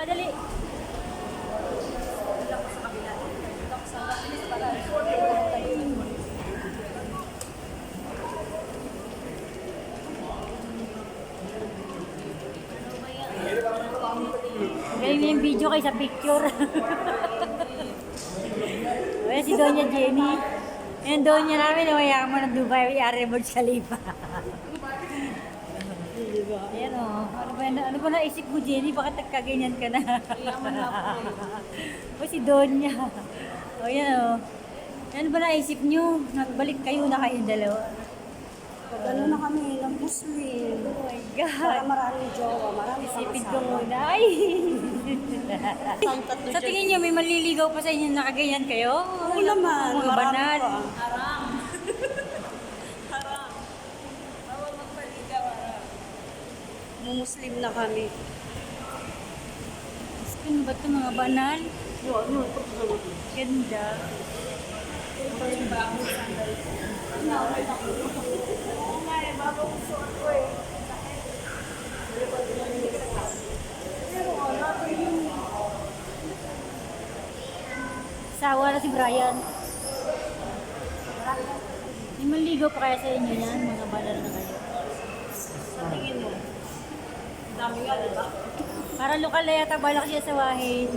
dali. Galing na yung video kaysa picture. Ayan si Doña Jenny. Ayan Doña namin, nawaya mo ng Dubai, Ari Burj Khalifa. Ayan o. Ano ba naisip mo, Jenny? Bakit nagkaganyan ka na? O si Doña. O yan o. Ano ba naisip nyo? Nagbalik kayo na kayong dalawa. Pag na kami ng Muslim. Oh my Para God. maraming jowa, maraming Isipin ko kasama. muna. Ay! Sa tingin nyo, may maliligaw pa sa inyo na kagayan kayo? Oo naman, Mga marami banal. pa. Muslim na kami. Ano ba ito mga banal? Ganda. Sawa na si Brian. May maligaw pa kaya sa inyo yan, mga banal na kayo. Sa tingin mo? Ang dami nga, diba? Para lokal na yata balak siya sa wahin.